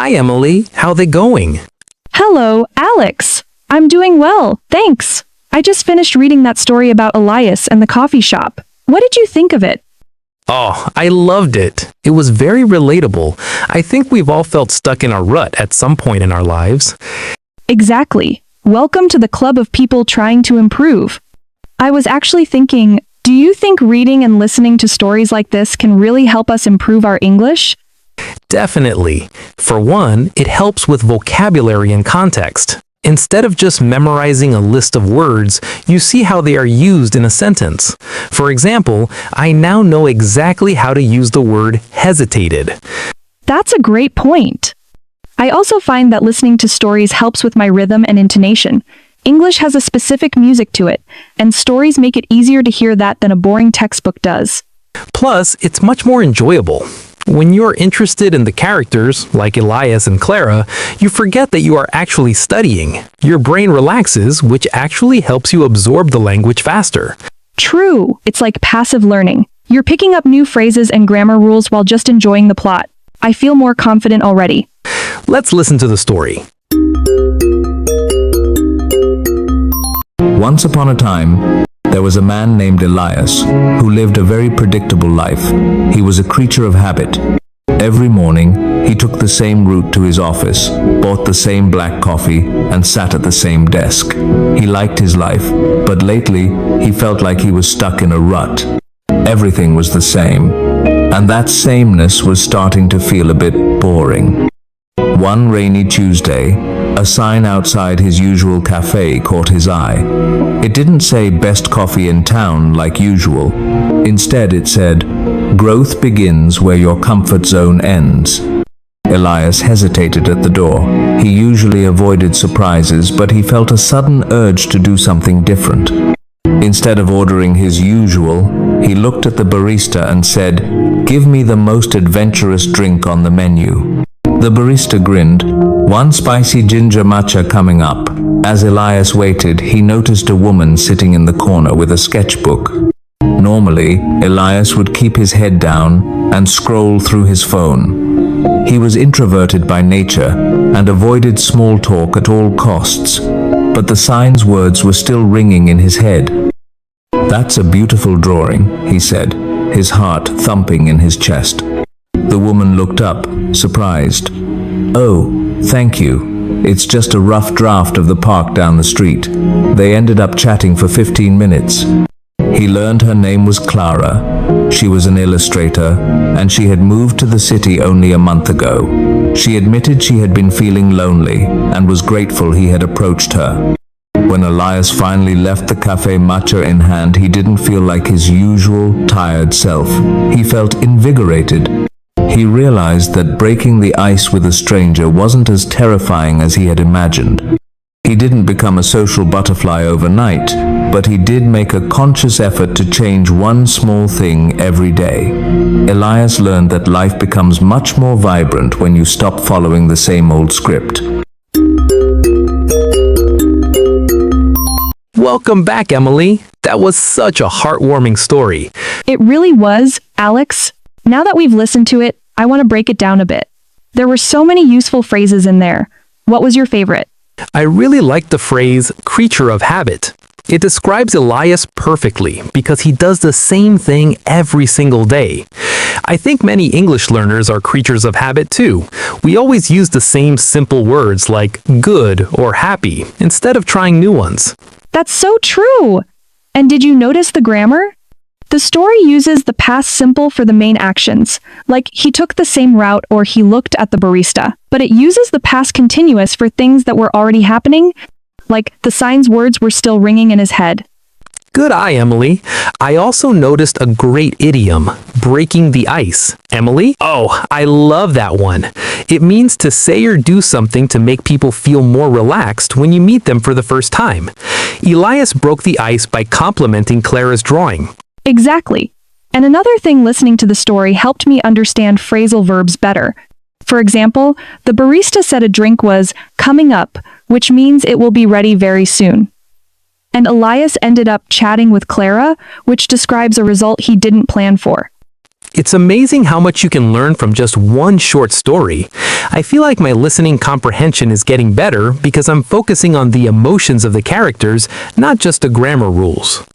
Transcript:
Hi, Emily. How they going? Hello, Alex. I'm doing well, thanks. I just finished reading that story about Elias and the coffee shop. What did you think of it? Oh, I loved it. It was very relatable. I think we've all felt stuck in a rut at some point in our lives. Exactly. Welcome to the club of people trying to improve. I was actually thinking, do you think reading and listening to stories like this can really help us improve our English? Definitely. For one, it helps with vocabulary and context. Instead of just memorizing a list of words, you see how they are used in a sentence. For example, I now know exactly how to use the word hesitated. That's a great point. I also find that listening to stories helps with my rhythm and intonation. English has a specific music to it, and stories make it easier to hear that than a boring textbook does. Plus, it's much more enjoyable. When you're interested in the characters, like Elias and Clara, you forget that you are actually studying. Your brain relaxes, which actually helps you absorb the language faster. True, it's like passive learning. You're picking up new phrases and grammar rules while just enjoying the plot. I feel more confident already. Let's listen to the story. Once upon a time, there was a man named Elias who lived a very predictable life. He was a creature of habit. Every morning, he took the same route to his office, bought the same black coffee, and sat at the same desk. He liked his life, but lately, he felt like he was stuck in a rut. Everything was the same, and that sameness was starting to feel a bit boring. One rainy Tuesday, a sign outside his usual cafe caught his eye. It didn't say best coffee in town like usual. Instead, it said, growth begins where your comfort zone ends. Elias hesitated at the door. He usually avoided surprises, but he felt a sudden urge to do something different. Instead of ordering his usual, he looked at the barista and said, give me the most adventurous drink on the menu. The barista grinned, one spicy ginger matcha coming up. As Elias waited, he noticed a woman sitting in the corner with a sketchbook. Normally, Elias would keep his head down and scroll through his phone. He was introverted by nature and avoided small talk at all costs, but the sign's words were still ringing in his head. That's a beautiful drawing, he said, his heart thumping in his chest. The woman looked up, surprised. Oh, thank you. It's just a rough draft of the park down the street. They ended up chatting for 15 minutes. He learned her name was Clara. She was an illustrator, and she had moved to the city only a month ago. She admitted she had been feeling lonely and was grateful he had approached her. When Elias finally left the cafe, matcha in hand, he didn't feel like his usual tired self. He felt invigorated. He realized that breaking the ice with a stranger wasn't as terrifying as he had imagined. He didn't become a social butterfly overnight, but he did make a conscious effort to change one small thing every day. Elias learned that life becomes much more vibrant when you stop following the same old script. Welcome back, Emily. That was such a heartwarming story. It really was, Alex. Now that we've listened to it, I want to break it down a bit. There were so many useful phrases in there. What was your favorite? I really liked the phrase creature of habit. It describes Elias perfectly because he does the same thing every single day. I think many English learners are creatures of habit too. We always use the same simple words like good or happy instead of trying new ones. That's so true! And did you notice the grammar? The story uses the past simple for the main actions, like he took the same route or he looked at the barista, but it uses the past continuous for things that were already happening, like the sign's words were still ringing in his head. Good eye, Emily. I also noticed a great idiom, breaking the ice. Emily? Oh, I love that one. It means to say or do something to make people feel more relaxed when you meet them for the first time. Elias broke the ice by complimenting Clara's drawing. Exactly. And another thing, listening to the story helped me understand phrasal verbs better. For example, the barista said a drink was coming up, which means it will be ready very soon. And Elias ended up chatting with Clara, which describes a result he didn't plan for. It's amazing how much you can learn from just one short story. I feel like my listening comprehension is getting better because I'm focusing on the emotions of the characters, not just the grammar rules.